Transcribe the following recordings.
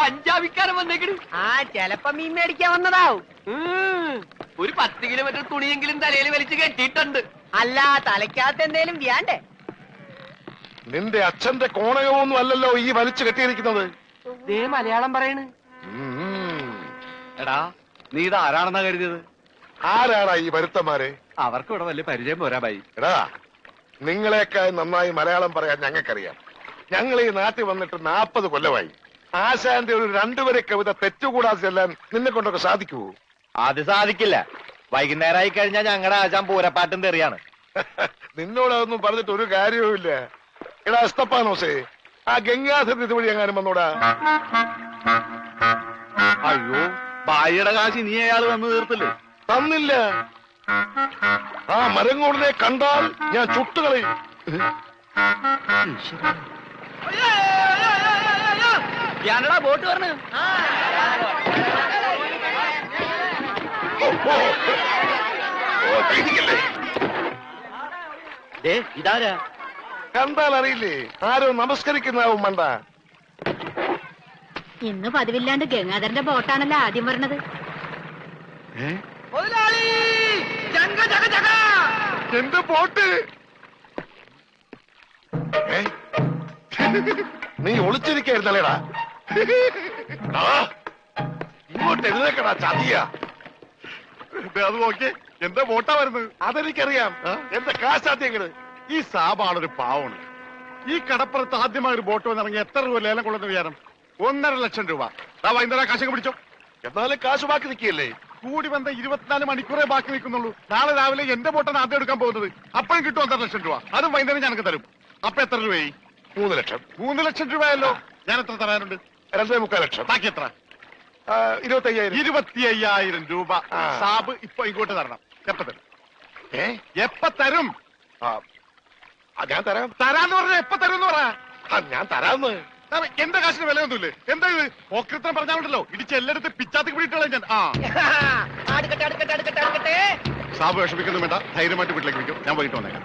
കഞ്ചാവിക്കാരൻ വന്നേക്കണ്. ചെലപ്പോ മീൻ മേടിക്കാൻ വന്നതാവും. ഒരു 10 കിലോമീറ്റർ തുണിയെങ്കിലും തലയിൽ വലിച്ചു കെട്ടിയിട്ടുണ്ട്. അല്ല, തലയ്ക്കകത്ത് എന്തേലും വ്യാണ്ടേ? നിന്റെ അച്ഛന്റെ കോണയൊന്നും അല്ലല്ലോ ഈ വലിച്ചു കെട്ടിയിരിക്കുന്നത്. ദേ മലയാളം പറയണ്. എടാ, നീ ഇത് ആരാണെന്നാ കരുതിയത്? ആരാടാ ഈ വരുത്തന്മാരെ? അവർക്ക് ഇവിടെ വലിയ പരിചയം പോരാ ബൈ. എടാ, നിങ്ങളെക്കാൾ നന്നായി മലയാളം പറയാൻ ഞങ്ങൾക്കറിയാം. ഞങ്ങൾ ഈ നാട്ടിൽ വന്നിട്ട് 40 കൊല്ലമായി. ആശാന്റെ ഒരു 2 വരെ കവിത തെറ്റുകൂടാതെ ചെല്ലാൻ നിന്നെ കൊണ്ടൊക്കെ സാധിക്കുവോ? അത് സാധിക്കില്ല. വൈകുന്നേരമായി കഴിഞ്ഞാൽ ഞങ്ങളുടെ ആശാൻ പൂരപ്പാട്ടും തെറിയാണ്. നിന്നോടതൊന്നും പറഞ്ഞിട്ട് ഒരു കാര്യവുമില്ല. എടാ എസ്തപ്പാനോസേ, ആ ഗംഗാധരൻ ഇതുവഴി എങ്ങാനും വന്നോടാ. അയ്യോ, ബായിയുടെ കാശ് നീ അയാൾ വന്ന് തീർത്തില്ലേ? തന്നില്ല. ആ മരങ്ങോടിനെ കണ്ടാൽ ഞാൻ ചുട്ടുകളയും. ഞാനടാ ബോട്ട് പറഞ്ഞു. ഇതാരാ? കണ്ടാൽ അറിയില്ലേ? ആരോ നമസ്കരിക്കുന്നാവും മണ്ട. ഇന്ന് പതിവില്ലാണ്ട് ഗംഗാധരന്റെ ബോട്ടാണല്ലോ ആദ്യം പറഞ്ഞത്. എന്റെ ബോട്ട്. നീ ഒളിച്ചിരിക്കായിരുന്നല്ലേടാ? ഇങ്ങോട്ട് എഴുന്നേക്കടാ ചതിയ. അത് നോക്കി, എന്റെ ബോട്ടാ വരുന്നത്. അതെനിക്കറിയാം. എന്റെ കാശാദ്യങ്ങള്. ഈ സാബാണൊരു പാവണ്. ഈ കടപ്പുറത്ത് ആദ്യമായി ഒരു ബോട്ട് വന്നിറങ്ങി എത്ര രൂപ ലേലം കൊള്ളുന്ന വിചാരം? 1.5 ലക്ഷം രൂപ. വൈകുന്നേരം കാശൊക്കെ പിടിച്ചോ. എന്നാലും കാശ് ബാക്കി നിൽക്കിയല്ലേ? കൂടി വന്ന 24 മണിക്കൂറേ ബാക്കി നിൽക്കുന്നുള്ളൂ. നാളെ രാവിലെ എന്റെ ബോട്ടാണ് ആദ്യം എടുക്കാൻ പോകുന്നത്. അപ്പോഴും കിട്ടും 1.5 ലക്ഷം രൂപ. അതും വൈകുന്നേരം ഞങ്ങൾക്ക് തരും. അപ്പൊ എത്ര രൂപയായി? 3 ലക്ഷം. 3 ലക്ഷം രൂപയല്ലോ. ഞാൻ എത്ര തരാനുണ്ട്? 2.25 ലക്ഷം. ബാക്കി എത്ര? 25,000. 25,000 രൂപ സാബ് ഇപ്പൊ ഇങ്ങോട്ട് തരണം. എപ്പ തരും? എപ്പ തരും? ഞാൻ തരാം. തരാന്ന് പറഞ്ഞ എപ്പ തരും എന്ന് പറ. ഞാൻ തരാന്ന്. എന്റെ കാശിന് വിലയൊന്നുമില്ലേ? എന്താ ഇത്? ഓക്രിത്രം പറഞ്ഞാണ്ടല്ലോ, ഇടിച്ച് എല്ലായിടത്തും പിച്ചാത്തി പിടിയിട്ടുള്ള ഞാൻ. സാബ് വിഷമിക്കൊന്നും വേണ്ട, ധൈര്യമായിട്ട് വീട്ടിലേക്ക് വിളിക്കും. ഞാൻ വൈകിട്ട് വന്നേക്കാം.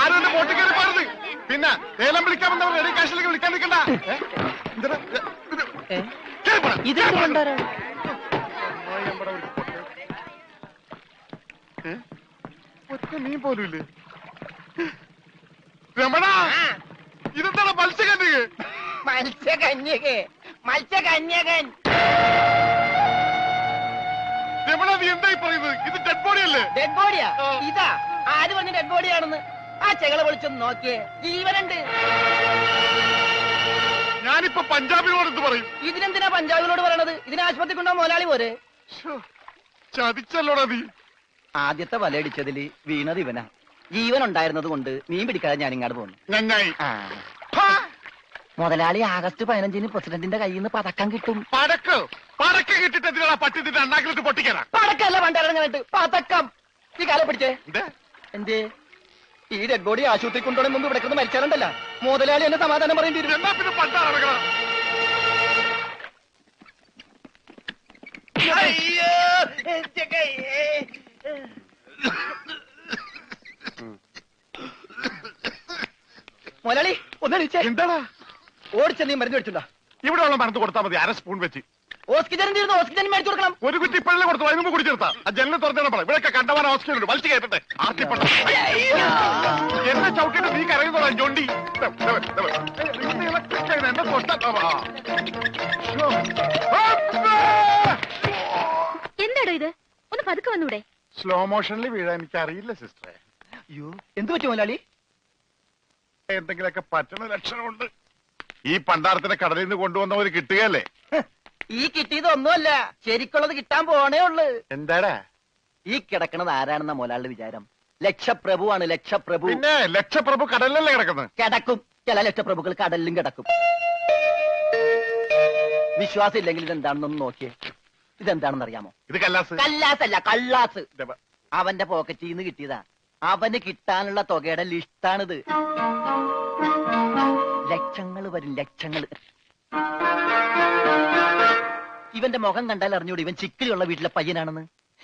ആരും എന്റെ ബോട്ടിൽ കയറി പോരുത്. പിന്നെ ലേലം വിളിക്കാൻ വന്നവർ റെഡി കാശിലേക്ക് വിളിക്കാൻ നിൽക്കണ്ട. ഒറ്റ മീൻ പോലുമില്ലേ? രമണ, ഇതെന്താണ്? മത്സ്യകന്യക. മത്സ്യകന്യകൻ. രമണ, നീ എന്തായി പറയുന്നത്? ഇത് ഡെഡ് ബോഡി അല്ലേ? ഡെഡ് ബോഡിയാ? ഇതാ ആര് പറഞ്ഞ ഡെഡ് ബോഡിയാണെന്ന്? ആ ചെകളെ വിളിച്ചൊന്ന് നോക്കിയേ, ജീവനുണ്ട്. ഞാനിപ്പോ പഞ്ചാബിനോട് എന്ത് പറയും? ഇതിനെന്തിനാ പഞ്ചാബിനോട് പറയണത്? ഇതിന് ആശുപത്രി കൊണ്ടാ മുതലാളി പോരെ. ചതിച്ചല്ലോടാ നീ. ആദ്യത്തെ വലയടിച്ചതില് വീണത് ഇവനാ. ജീവൻ ഉണ്ടായിരുന്നത് കൊണ്ട് മീൻ പിടിക്കാതെ ഞാൻ ഇങ്ങോട്ട് പോന്നു. നന്നായി. മുതലാളി ആഗസ്റ്റ് 15-ന് പ്രസിഡന്റിന്റെ കയ്യിൽ നിന്ന് പതക്കം കിട്ടും. പടക്ക് കിട്ടിട്ട് എന്തിനാ പട്ടി നിന്റെ അണ്ണാക്കിലിട്ട് പൊട്ടിക്കാനാ? പടക്കല്ല പണ്ടിറങ്ങാനായിട്ട് പതക്കം. ഈ കാലം പിടിച്ചേ. എന്തേ ഈ ഡെഡ് ബോഡി ആശുപത്രി കൊണ്ടുപോകുന്ന മുമ്പ് ഇവിടെ കിടന്ന് മരിച്ചാലുണ്ടല്ല മുതലാളി എന്നെ സമാധാനം പറയേണ്ടി വരും. എന്നാ പിന്നെ പണ്ടാ നടക്കണം. മുതലാളി ഒന്ന് എണീച്ചേ. എന്താടാ? ഓടിച്ച നീ മരുന്ന് മേടിച്ചിട്ടുണ്ടോ? ഇവിടെ ഉള്ള മരുന്ന് കൊടുത്താൽ മതി. 1/2 സ്പൂൺ വെച്ച്. ഓക്സിജൻ തീർന്നു. ഓക്സിജൻ മേടിച്ചു കൊടുക്കണം. ഒരു കുറ്റി ഇപ്പോഴല്ലേ കൊടുത്തു? അതിന് മുമ്പ് കുടിച്ചെടുത്താ. ആ ജനലിൽ തുറന്നു പറ. ഇവിടെയൊക്കെ കണ്ടവാൻ ഓക്സിജൻ ഉണ്ട്. വലിച്ചു കയറ്റട്ടെ. ആർത്തിപ്പെട്ട എന്നെ ചവിട്ടിട്ട് നീ കരയുന്നോളാം ജോണ്ടി. എന്നെ എന്താടോ ഇത്? ഒന്ന് പതുക്കെ വന്നൂടെ? സ്ലോ മോഷനിൽ വീഴാൻ എനിക്ക് അറിയില്ല സിസ്റ്ററെ. അയ്യോ, എന്ത് പറ്റും മുതലാളി? എന്തെങ്കിലുമൊക്കെ പറ്റണ ലക്ഷണമുണ്ട്. ഈ പണ്ടാരത്തിനെ കടലിൽ നിന്ന് കൊണ്ടുവന്നവര് കിട്ടുകയല്ലേ? ഈ കിട്ടിയതൊന്നുമല്ല, ശരിക്കുള്ളത് കിട്ടാൻ പോണേ ഉള്ളു. എന്താടാ ഈ കിടക്കണത് ആരാണെന്ന മുതലാളിയുടെ വിചാരം? ലക്ഷപ്രഭുവാണ്. ലക്ഷപ്രഭു. പിന്നെ ലക്ഷപ്രഭു കടലിലല്ലേ കിടക്കുന്നത്? കിടക്കും. ചില ലക്ഷപ്രഭുക്കൾ കടലിലും കിടക്കും. വിശ്വാസം ഇല്ലെങ്കിൽ ഇതെന്താണെന്നൊന്ന് നോക്കിയേ. ഇതെന്താണെന്ന് അറിയാമോ? ഇത് കല്ലാസ്. കല്ലാസല്ല, കള്ളാസ്. അവന്റെ പോക്കറ്റിൽ നിന്ന് കിട്ടിയതാ. അവന് കിട്ടാനുള്ള തുകയുടെ ലിസ്റ്റാണിത്. ലക്ഷങ്ങൾ വരും, ലക്ഷങ്ങൾ. ഇവന്റെ മുഖം കണ്ടാൽ അറിഞ്ഞൂടെ ഇവൻ ചിക്കിലുള്ള വീട്ടിലെ പയ്യനാണെന്ന്.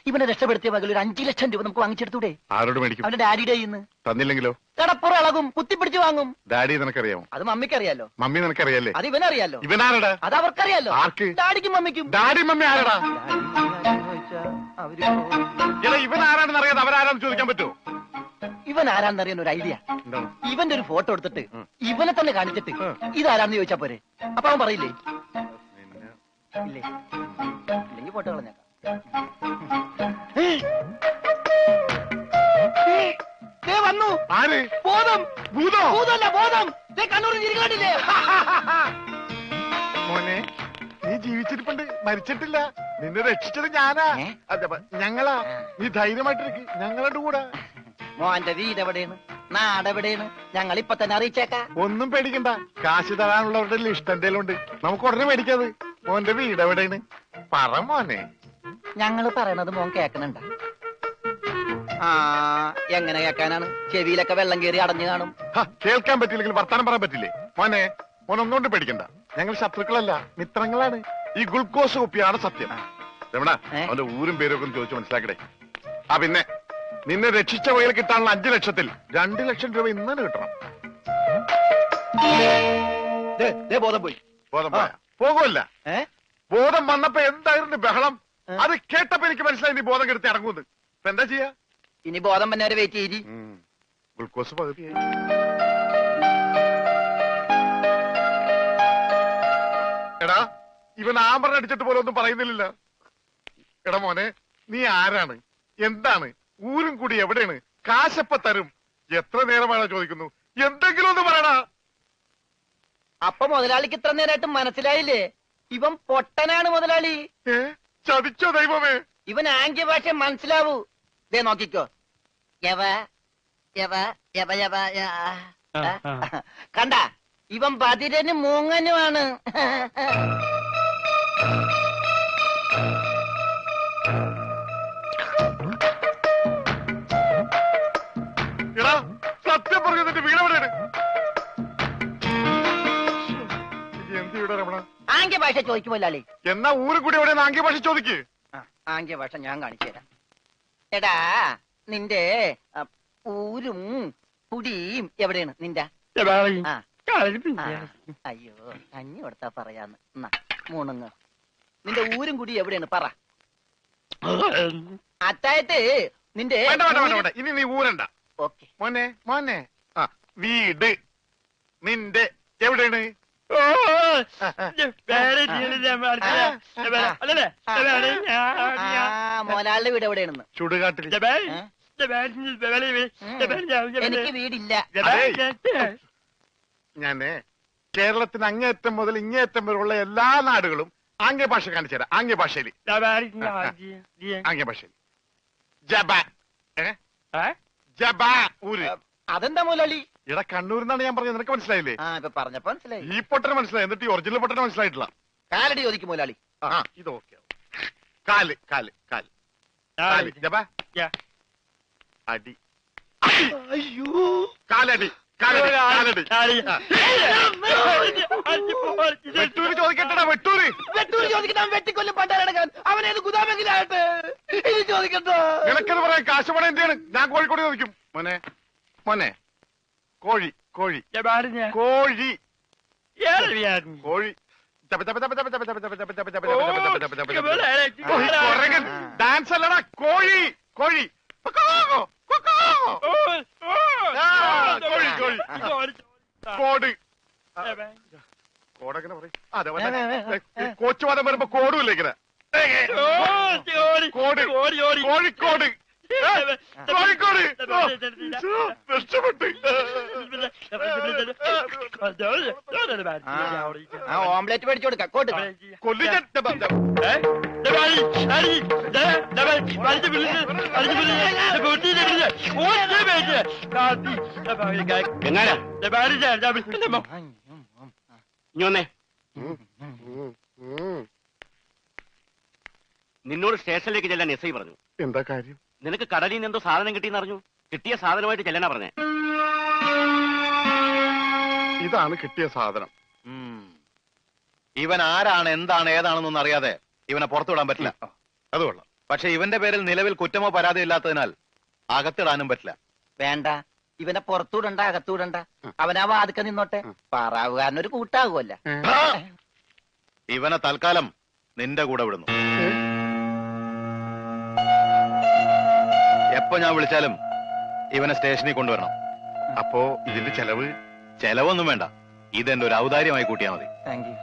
ഇവനെ രക്ഷപ്പെടുത്തിയ മകൾ ഒരു 5 ലക്ഷം രൂപ നമുക്ക് വാങ്ങിച്ചെടുത്തൂടെ? ആരോട് മേടിക്കും? അവന്റെ ഡാഡിയുടെ കയ്യിൽ നിന്ന്. തന്നില്ലെങ്കിലോ? കടപ്പുറം ഇളകും, കുത്തിപ്പിടിച്ച് വാങ്ങും. ഡാഡി നിനക്കറിയാമോ? അത് മമ്മിക്കറിയാലോ. മമ്മി നിനക്കറിയാലേ? അത് ഇവനറിയാലോ. ഇവനാരടാ? അത് അവർക്കറിയാലോ. ആർക്ക്? ഡാഡിക്കും മമ്മിക്കും. ഡാഡി മമ്മി ആരടാ? അവര് എടാ ഇവൻ ആരാണെന്ന് അറിയാതെ അവരാരാന്ന് ചോദിക്കാൻ പറ്റുമോ? ഇവൻ ആരാന്നറിയാൻ ഒരു ഐഡിയ. ഇവന്റെ ഒരു ഫോട്ടോ എടുത്തിട്ട് ഇവനെ തന്നെ കാണിച്ചിട്ട് ഇതാരാന്ന് ചോദിച്ചാ പോരെ? അപ്പൊ അവൻ പറയില്ലേ? ഇല്ലേ? ഇല്ലെങ്കിൽ ഫോട്ടോ കളഞ്ഞേക്കാം. വന്നു ആര്? ബോധം. ഭൂതോ? ഭൂതമല്ല, ബോധം. കണ്ണൂർ ചിരിക്കാണ്ടില്ലേ? മോനെ നീ ജീവിച്ചിരിപ്പുണ്ട്, മരിച്ചിട്ടില്ല. നിന്നെ രക്ഷിച്ചത് ഞാനാ. ഞങ്ങളാ. നീ ധൈര്യമായിട്ടിരിക്കും, ഞങ്ങളുടെ കൂടെ. മോന്റെ വീട് എവിടെയാണ്, നാടെവിടെയാണ്? ഞങ്ങൾ ഇപ്പൊ തന്നെ അറിയിച്ചേക്കാം. ഒന്നും പേടിക്കണ്ട, കാശ് തരാനുള്ളവരുടെ ലിസ്റ്റ് എന്തേലും ഉണ്ട്, നമുക്ക് ഉടനെ മേടിക്കാത്. മോന്റെ വീട് എവിടെയാണ് പറ മോനെ. ഞങ്ങള് പറയണത് മോൻ കേക്കണുണ്ട? ആ, എങ്ങനെ കേക്കാനാണ്? ചെവിയിലൊക്കെ വെള്ളം കയറി അടഞ്ഞു കാണും. കേൾക്കാൻ പറ്റില്ലെങ്കിൽ വർത്താനം പറയാൻ പറ്റില്ലേ? മോനെ മോനൊന്നുകൊണ്ട് പേടിക്കണ്ട, ഞങ്ങൾ ശത്രുക്കളല്ല, മിത്രങ്ങളാണ്. ഈ ഗ്ലൂക്കോസ് കുപ്പിയാണ് സത്യം. രമണ, അവന്റെ ഊരും പേരും ഒക്കെ ഒന്ന് ചോദിച്ചു മനസ്സിലാക്കടേ. ആ പിന്നെ നിന്നെ രക്ഷിച്ച വകയിൽ കിട്ടാനുള്ള 5 ലക്ഷത്തിൽ 2 ലക്ഷം രൂപ ഇന്നലെ കിട്ടണം. ബോധം പോയി. ബോധം പോയാ? പോകുമല്ല. ബോധം വന്നപ്പോ എന്തായിരുന്നു ബഹളം? അത് കേട്ടപ്പോ എനിക്ക് മനസ്സിലായി നീ ബോധം കെടുത്ത് ഇറങ്ങുന്നത്. ഇപ്പൊ എന്താ ചെയ്യാ? ഇനി ബോധം തന്നെ വരെ വെയിറ്റ് ചെയ്തി. ഗ്ലൂക്കോസ് പകുതിയായി. എടാ ഇവൻ ആമ്പറിന് അടിച്ചിട്ട് പോലെ ഒന്നും പറയുന്നില്ല. എടാ മോനെ, നീ ആരാണ്, എന്താണ്, ഊരും കൂടി എവിടെയാണ്, കാശപ്പ തരും, എത്ര നേരമാണ് ചോദിക്കുന്നു, എന്തെങ്കിലും ഒന്ന് പറയടാ. അപ്പൊ മുതലാളിക്ക് ഇത്ര നേരമായിട്ട് മനസ്സിലായില്ലേ? ഇവൻ പൊട്ടനാണ് മുതലാളി. ചതിച്ചോ ദൈവമേ? ഇവൻ ആംഗ്യ ഭാഷ മനസ്സിലാവൂ. ദേ നോക്കിക്കോ. കണ്ട, ഇവൻ ബദിരനും മൂങ്ങനുമാണ്. എടാ സത്യം പറഞ്ഞു, നിന്റെ വീട് എവിടെയാണ്? എന്ത് വീടാ രമണ? ആംഗ്യ ഭാഷ ചോദിക്കും മുതലാളി. എന്നാ ഊരും കൂടി എവിടെയാണ് ആംഗ്യ ഭാഷ ചോദിക്ക്. ആംഗ്യ ഭാഷ ഞാൻ കാണിച്ചു തരാം. എടാ നിന്റെ ഊരും കുടിയും എവിടെയാണ് നിന്റെ? അയ്യോ, കഞ്ഞി കൊടുത്താ പറയാന്ന്. മൂണുങ്ങ്. നിന്റെ ഊരും കുടി എവിടെയാണ് പറ. അത്തായത് നിന്റെ ഇനി നീ ഊരണ്ട. ഓക്കെ മോനെ മോനെ, ആ വീട് നിന്റെ എവിടെയാണ്? മോലാളുടെ വീട് എവിടെയാണെന്ന്? ചുടുകാട്ടിൽ. എനിക്ക് വീടില്ല. ഞാന് കേരളത്തിന് അങ്ങേയറ്റം മുതൽ ഇങ്ങേയറ്റം വരെയുള്ള എല്ലാ നാടുകളും ആംഗ്യ ഭാഷ കാണിച്ചു തരാം. ആംഗ്യ ഭാഷയിൽ ആംഗ്യ ഭാഷയിൽ ജബ ജബ ഊര്. അതെന്താ മുതലാളി? ഇവിടെ കണ്ണൂരിന്നാണ് ഞാൻ പറഞ്ഞത്, നിനക്ക് മനസ്സിലായില്ലേ? ഇപ്പൊ പറഞ്ഞപ്പോ മനസ്സിലായി. ഈ പൊട്ടന് മനസ്സിലായി, എന്നിട്ട് ഈ ഒറിജിനൽ പൊട്ടന് മനസ്സിലായിട്ടില്ല. കാലടി ചോദിക്കും മുതലാളി. ഇത് ഓക്കെ. കാല് കാല് കാല് കാല് ജബ അടി. അയ്യോ, കാലടി കാലടി കാലടി. വെട്ടൂര് ചോദിക്കട്ടെടാ, വെട്ടൂര്. വെട്ടൂര് ചോദിക്കട്ടെ, വെട്ടിക്കൊല്ലും പണ്ടാരടക്കാൻ. അവനേത് ഗുദാമെങ്കിലാകട്ടെ. ഇനി ചോദിക്കട്ടോ? നിനക്കത് പറയാൻ കാശ് പണം എന്റെയാണ്. ഞാൻ കോഴിക്കോട് ചോദിക്കും. മോനെ മോനെ, കോഴി കോഴി കോഴി കോഴി. ഡാൻസ് അല്ലടാ, കോഴി കോഴി. കോഴി കോഴി. കോട് കോടെങ്ങനെ പറയും? അതെ, കോച്ചുവാദം വരുമ്പോ കോടുമില്ല ഇങ്ങനെ. കോട് കോഴിക്കോട് കോഴിക്കോട്. രക്ഷപ്പെട്ട്. ഓംലെറ്റ് മേടിച്ചു കൊടുക്കാം. കോട്ട് കൊല്ലിക്കാൻ. നിന്നോട് സ്റ്റേഷനിലേക്ക് ചെല്ലാൻ എസ് ഐ പറഞ്ഞു. എന്താ കാര്യം? നിനക്ക് കടലിൽ നിന്ന് എന്തോ സാധനം കിട്ടിയെന്ന് അറിഞ്ഞു. കിട്ടിയ സാധനമായിട്ട് ചെല്ലാനാ പറഞ്ഞേ. ഇതാണ് കിട്ടിയ സാധനം. ഇവൻ ആരാണ്, എന്താണ്, ഏതാണെന്നൊന്നും അറിയാതെ ഇവനെ പുറത്തുവിടാൻ പറ്റില്ല. അത് കൊള്ളാം. പക്ഷെ ഇവന്റെ പേരിൽ നിലവിൽ കുറ്റമോ പരാതിയോ ഇല്ലാത്തതിനാൽ അകത്തിടാനും പറ്റില്ല. വേണ്ട, ഇവനെ പുറത്തൂടണ്ട, അകത്തൂടണ്ട. അവനാ വാതുക്ക നിന്നോട്ടെ. പാറാവുകാരനൊരു കൂട്ടാകുമല്ല. ഇവനെ തൽക്കാലം നിന്റെ കൂടെ വിടുന്നു. എപ്പോ ഞാൻ വിളിച്ചാലും ഇവനെ സ്റ്റേഷനിൽ കൊണ്ടുവരണം. അപ്പോ ഇതിന്റെ ചെലവ്? ചെലവൊന്നും വേണ്ട, ഇതെന്റെ ഒരു ഔദാര്യമായി കൂട്ടിയാൽ മതി. Thank you.